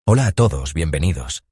Hola a todos, bienvenidos.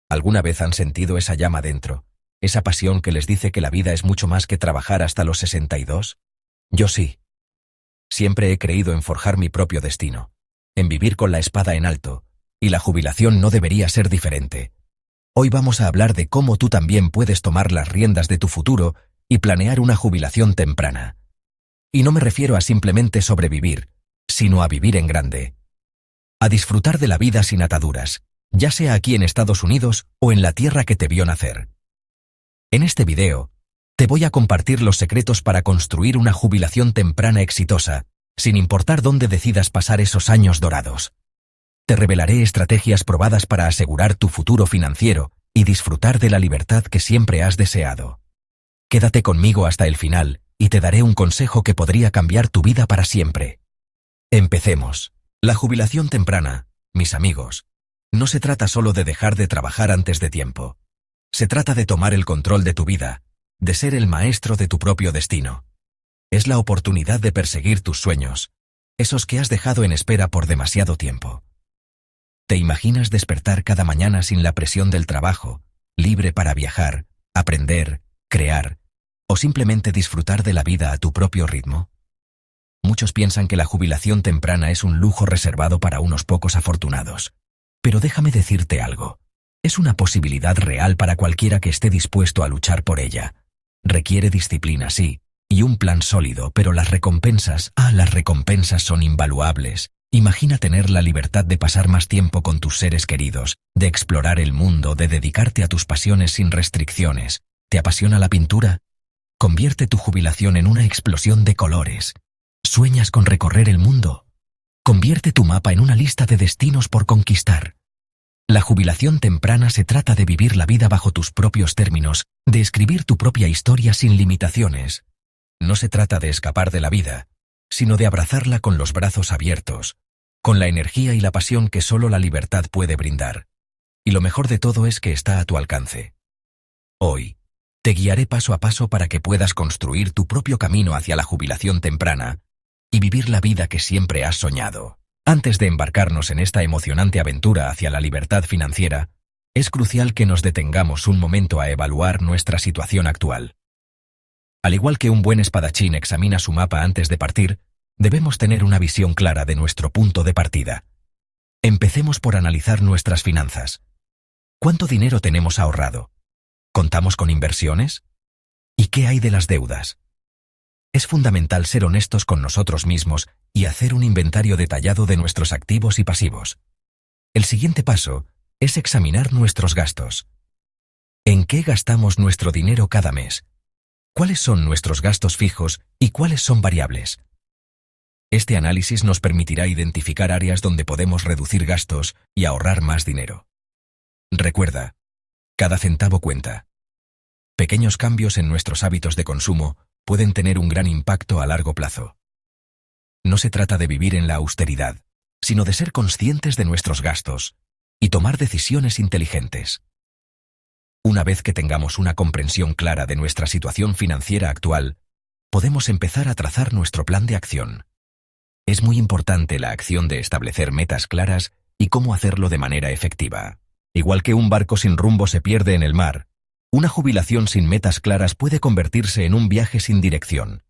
¿Alguna vez han sentido esa llama dentro, esa pasión que les dice que la vida es mucho más que trabajar hasta los 62? Yo sí. Siempre he creído en forjar mi propio destino, en vivir con la espada en alto, y la jubilación no debería ser diferente. Hoy vamos a hablar de cómo tú también puedes tomar las riendas de tu futuro y planear una jubilación temprana. Y no me refiero a simplemente sobrevivir, sino a vivir en grande. A disfrutar de la vida sin ataduras, ya sea aquí en Estados Unidos o en la tierra que te vio nacer. En este video, te voy a compartir los secretos para construir una jubilación temprana exitosa, sin importar dónde decidas pasar esos años dorados. Te revelaré estrategias probadas para asegurar tu futuro financiero y disfrutar de la libertad que siempre has deseado. Quédate conmigo hasta el final y te daré un consejo que podría cambiar tu vida para siempre. Empecemos. La jubilación temprana, mis amigos, no se trata solo de dejar de trabajar antes de tiempo. Se trata de tomar el control de tu vida, de ser el maestro de tu propio destino. Es la oportunidad de perseguir tus sueños, esos que has dejado en espera por demasiado tiempo. ¿Te imaginas despertar cada mañana sin la presión del trabajo, libre para viajar, aprender, crear, o simplemente disfrutar de la vida a tu propio ritmo? Muchos piensan que la jubilación temprana es un lujo reservado para unos pocos afortunados. Pero déjame decirte algo. Es una posibilidad real para cualquiera que esté dispuesto a luchar por ella. Requiere disciplina, sí, y un plan sólido, pero las recompensas son invaluables. Imagina tener la libertad de pasar más tiempo con tus seres queridos, de explorar el mundo, de dedicarte a tus pasiones sin restricciones. ¿Te apasiona la pintura? Convierte tu jubilación en una explosión de colores. ¿Sueñas con recorrer el mundo? Convierte tu mapa en una lista de destinos por conquistar. La jubilación temprana se trata de vivir la vida bajo tus propios términos, de escribir tu propia historia sin limitaciones. No se trata de escapar de la vida, sino de abrazarla con los brazos abiertos, con la energía y la pasión que solo la libertad puede brindar. Y lo mejor de todo es que está a tu alcance. Hoy, te guiaré paso a paso para que puedas construir tu propio camino hacia la jubilación temprana y vivir la vida que siempre has soñado. Antes de embarcarnos en esta emocionante aventura hacia la libertad financiera, es crucial que nos detengamos un momento a evaluar nuestra situación actual. Al igual que un buen espadachín examina su mapa antes de partir, debemos tener una visión clara de nuestro punto de partida. Empecemos por analizar nuestras finanzas. ¿Cuánto dinero tenemos ahorrado? ¿Contamos con inversiones? ¿Y qué hay de las deudas? Es fundamental ser honestos con nosotros mismos y hacer un inventario detallado de nuestros activos y pasivos. El siguiente paso es examinar nuestros gastos. ¿En qué gastamos nuestro dinero cada mes? ¿Cuáles son nuestros gastos fijos y cuáles son variables? Este análisis nos permitirá identificar áreas donde podemos reducir gastos y ahorrar más dinero. Recuerda, cada centavo cuenta. Pequeños cambios en nuestros hábitos de consumo pueden tener un gran impacto a largo plazo. No se trata de vivir en la austeridad, sino de ser conscientes de nuestros gastos y tomar decisiones inteligentes. Una vez que tengamos una comprensión clara de nuestra situación financiera actual, podemos empezar a trazar nuestro plan de acción. Es muy importante la acción de establecer metas claras y cómo hacerlo de manera efectiva. Igual que un barco sin rumbo se pierde en el mar, una jubilación sin metas claras puede convertirse en un viaje sin dirección.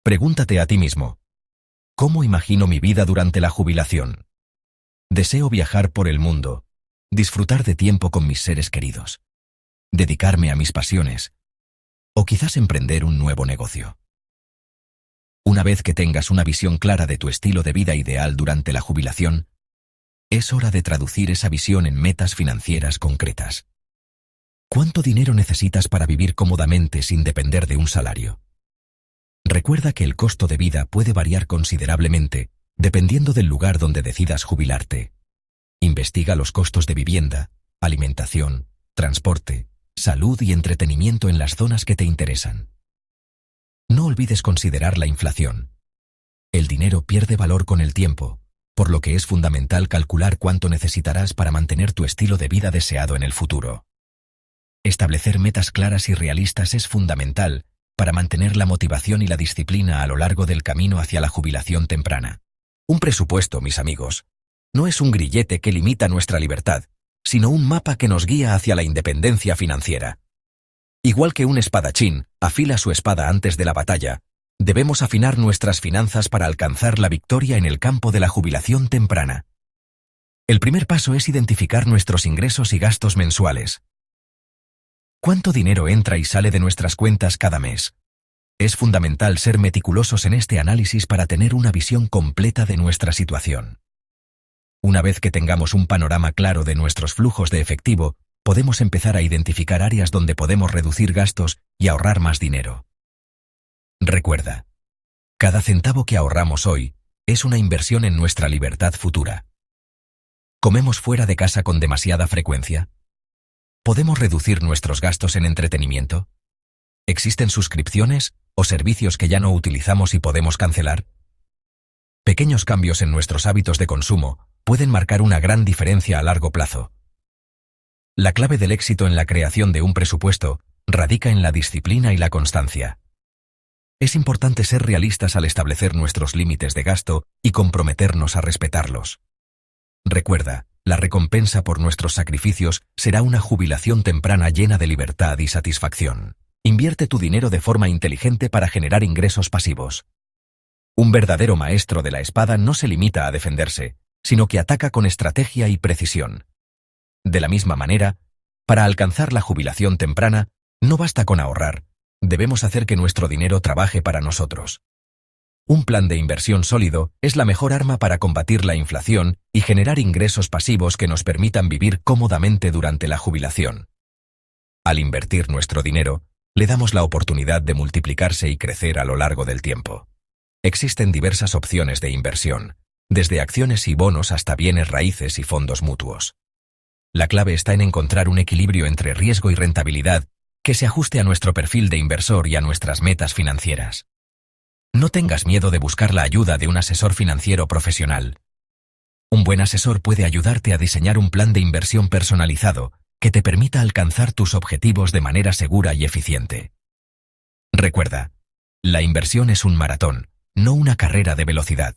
Pregúntate a ti mismo, ¿cómo imagino mi vida durante la jubilación? Deseo viajar por el mundo, disfrutar de tiempo con mis seres queridos, dedicarme a mis pasiones, o quizás emprender un nuevo negocio. Una vez que tengas una visión clara de tu estilo de vida ideal durante la jubilación, es hora de traducir esa visión en metas financieras concretas. ¿Cuánto dinero necesitas para vivir cómodamente sin depender de un salario? Recuerda que el costo de vida puede variar considerablemente dependiendo del lugar donde decidas jubilarte. Investiga los costos de vivienda, alimentación, transporte, salud y entretenimiento en las zonas que te interesan. No olvides considerar la inflación. El dinero pierde valor con el tiempo, por lo que es fundamental calcular cuánto necesitarás para mantener tu estilo de vida deseado en el futuro. Establecer metas claras y realistas es fundamental para mantener la motivación y la disciplina a lo largo del camino hacia la jubilación temprana. Un presupuesto, mis amigos, no es un grillete que limita nuestra libertad, sino un mapa que nos guía hacia la independencia financiera. Igual que un espadachín afila su espada antes de la batalla, debemos afinar nuestras finanzas para alcanzar la victoria en el campo de la jubilación temprana. El primer paso es identificar nuestros ingresos y gastos mensuales. ¿Cuánto dinero entra y sale de nuestras cuentas cada mes? Es fundamental ser meticulosos en este análisis para tener una visión completa de nuestra situación. Una vez que tengamos un panorama claro de nuestros flujos de efectivo, podemos empezar a identificar áreas donde podemos reducir gastos y ahorrar más dinero. Recuerda, cada centavo que ahorramos hoy es una inversión en nuestra libertad futura. ¿Comemos fuera de casa con demasiada frecuencia? ¿Podemos reducir nuestros gastos en entretenimiento? ¿Existen suscripciones o servicios que ya no utilizamos y podemos cancelar? Pequeños cambios en nuestros hábitos de consumo pueden marcar una gran diferencia a largo plazo. La clave del éxito en la creación de un presupuesto radica en la disciplina y la constancia. Es importante ser realistas al establecer nuestros límites de gasto y comprometernos a respetarlos. Recuerda, la recompensa por nuestros sacrificios será una jubilación temprana llena de libertad y satisfacción. Invierte tu dinero de forma inteligente para generar ingresos pasivos. Un verdadero maestro de la espada no se limita a defenderse, sino que ataca con estrategia y precisión. De la misma manera, para alcanzar la jubilación temprana, no basta con ahorrar, debemos hacer que nuestro dinero trabaje para nosotros. Un plan de inversión sólido es la mejor arma para combatir la inflación y generar ingresos pasivos que nos permitan vivir cómodamente durante la jubilación. Al invertir nuestro dinero, le damos la oportunidad de multiplicarse y crecer a lo largo del tiempo. Existen diversas opciones de inversión, desde acciones y bonos hasta bienes raíces y fondos mutuos. La clave está en encontrar un equilibrio entre riesgo y rentabilidad que se ajuste a nuestro perfil de inversor y a nuestras metas financieras. No tengas miedo de buscar la ayuda de un asesor financiero profesional. Un buen asesor puede ayudarte a diseñar un plan de inversión personalizado que te permita alcanzar tus objetivos de manera segura y eficiente. Recuerda, la inversión es un maratón, no una carrera de velocidad.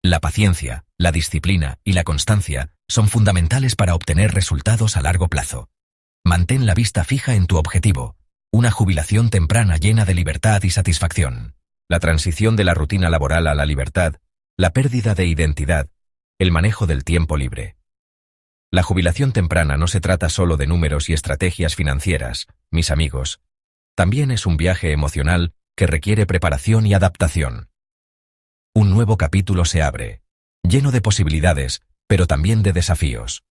La paciencia, la disciplina y la constancia son fundamentales para obtener resultados a largo plazo. Mantén la vista fija en tu objetivo, una jubilación temprana llena de libertad y satisfacción. La transición de la rutina laboral a la libertad, la pérdida de identidad, el manejo del tiempo libre. La jubilación temprana no se trata solo de números y estrategias financieras, mis amigos. También es un viaje emocional que requiere preparación y adaptación. Un nuevo capítulo se abre, lleno de posibilidades, pero también de desafíos.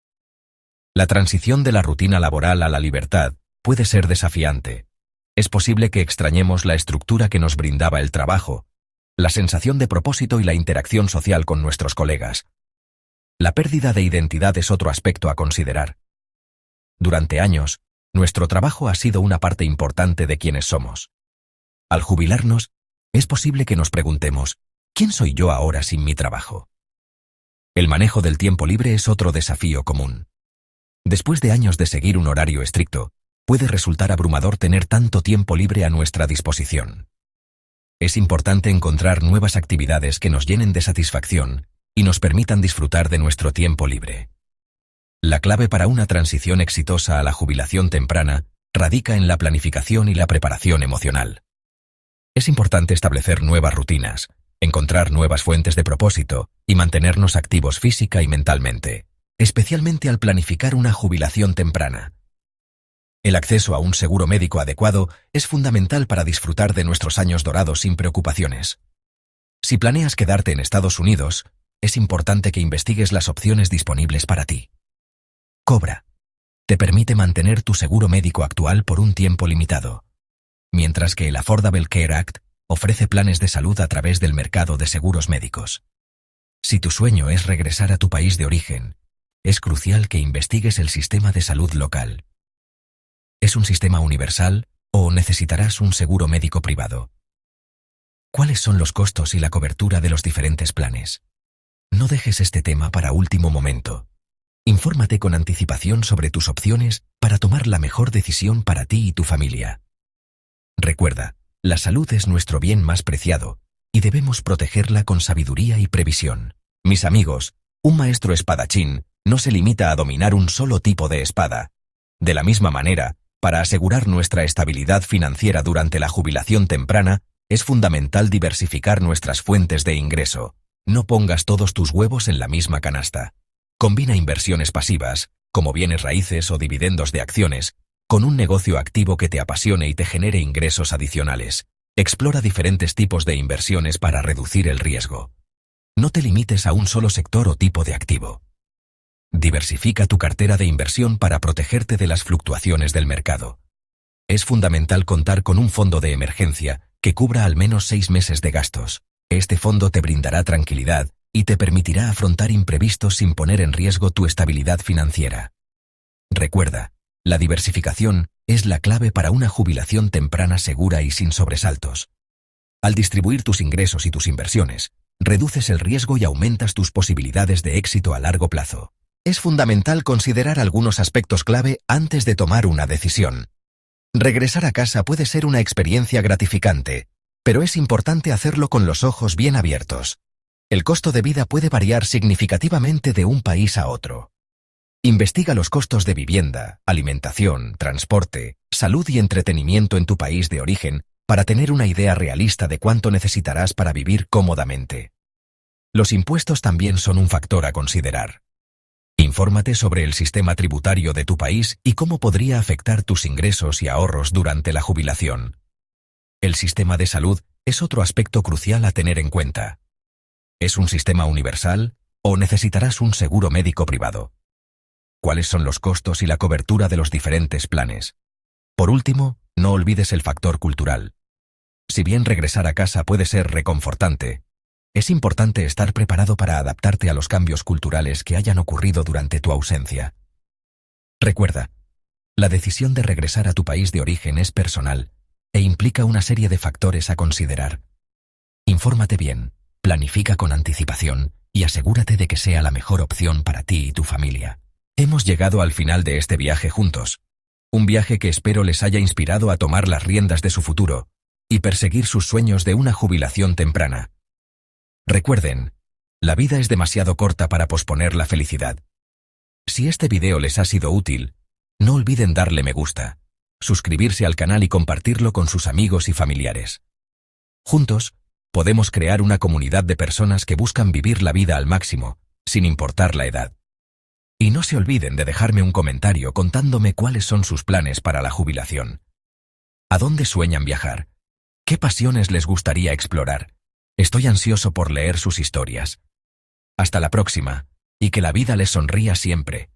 La transición de la rutina laboral a la libertad puede ser desafiante. Es posible que extrañemos la estructura que nos brindaba el trabajo, la sensación de propósito y la interacción social con nuestros colegas. La pérdida de identidad es otro aspecto a considerar. Durante años, nuestro trabajo ha sido una parte importante de quienes somos. Al jubilarnos, es posible que nos preguntemos, ¿quién soy yo ahora sin mi trabajo? El manejo del tiempo libre es otro desafío común. Después de años de seguir un horario estricto, puede resultar abrumador tener tanto tiempo libre a nuestra disposición. Es importante encontrar nuevas actividades que nos llenen de satisfacción y nos permitan disfrutar de nuestro tiempo libre. La clave para una transición exitosa a la jubilación temprana radica en la planificación y la preparación emocional. Es importante establecer nuevas rutinas, encontrar nuevas fuentes de propósito y mantenernos activos física y mentalmente, especialmente al planificar una jubilación temprana. El acceso a un seguro médico adecuado es fundamental para disfrutar de nuestros años dorados sin preocupaciones. Si planeas quedarte en Estados Unidos, es importante que investigues las opciones disponibles para ti. Cobra. Te permite mantener tu seguro médico actual por un tiempo limitado, mientras que el Affordable Care Act ofrece planes de salud a través del mercado de seguros médicos. Si tu sueño es regresar a tu país de origen, es crucial que investigues el sistema de salud local. ¿Es un sistema universal o necesitarás un seguro médico privado? ¿Cuáles son los costos y la cobertura de los diferentes planes? No dejes este tema para último momento. Infórmate con anticipación sobre tus opciones para tomar la mejor decisión para ti y tu familia. Recuerda, la salud es nuestro bien más preciado y debemos protegerla con sabiduría y previsión. Mis amigos, Un maestro espadachín no se limita a dominar un solo tipo de espada. De la misma manera, para asegurar nuestra estabilidad financiera durante la jubilación temprana, es fundamental diversificar nuestras fuentes de ingreso. No pongas todos tus huevos en la misma canasta. Combina inversiones pasivas, como bienes raíces o dividendos de acciones, con un negocio activo que te apasione y te genere ingresos adicionales. Explora diferentes tipos de inversiones para reducir el riesgo. No te limites a un solo sector o tipo de activo. Diversifica tu cartera de inversión para protegerte de las fluctuaciones del mercado. Es fundamental contar con un fondo de emergencia que cubra al menos 6 meses de gastos. Este fondo te brindará tranquilidad y te permitirá afrontar imprevistos sin poner en riesgo tu estabilidad financiera. Recuerda, la diversificación es la clave para una jubilación temprana segura y sin sobresaltos. Al distribuir tus ingresos y tus inversiones, reduces el riesgo y aumentas tus posibilidades de éxito a largo plazo. Es fundamental considerar algunos aspectos clave antes de tomar una decisión. Regresar a casa puede ser una experiencia gratificante, pero es importante hacerlo con los ojos bien abiertos. El costo de vida puede variar significativamente de un país a otro. Investiga los costos de vivienda, alimentación, transporte, salud y entretenimiento en tu país de origen para tener una idea realista de cuánto necesitarás para vivir cómodamente. Los impuestos también son un factor a considerar. Infórmate sobre el sistema tributario de tu país y cómo podría afectar tus ingresos y ahorros durante la jubilación. El sistema de salud es otro aspecto crucial a tener en cuenta. ¿Es un sistema universal o necesitarás un seguro médico privado? ¿Cuáles son los costos y la cobertura de los diferentes planes? Por último, no olvides el factor cultural. Si bien regresar a casa puede ser reconfortante, es importante estar preparado para adaptarte a los cambios culturales que hayan ocurrido durante tu ausencia. Recuerda, la decisión de regresar a tu país de origen es personal e implica una serie de factores a considerar. Infórmate bien, planifica con anticipación y asegúrate de que sea la mejor opción para ti y tu familia. Hemos llegado al final de este viaje juntos. Un viaje que espero les haya inspirado a tomar las riendas de su futuro y perseguir sus sueños de una jubilación temprana. Recuerden, la vida es demasiado corta para posponer la felicidad. Si este video les ha sido útil, no olviden darle me gusta, suscribirse al canal y compartirlo con sus amigos y familiares. Juntos, podemos crear una comunidad de personas que buscan vivir la vida al máximo, sin importar la edad. Y no se olviden de dejarme un comentario contándome cuáles son sus planes para la jubilación. ¿A dónde sueñan viajar? ¿Qué pasiones les gustaría explorar? Estoy ansioso por leer sus historias. Hasta la próxima, y que la vida les sonría siempre.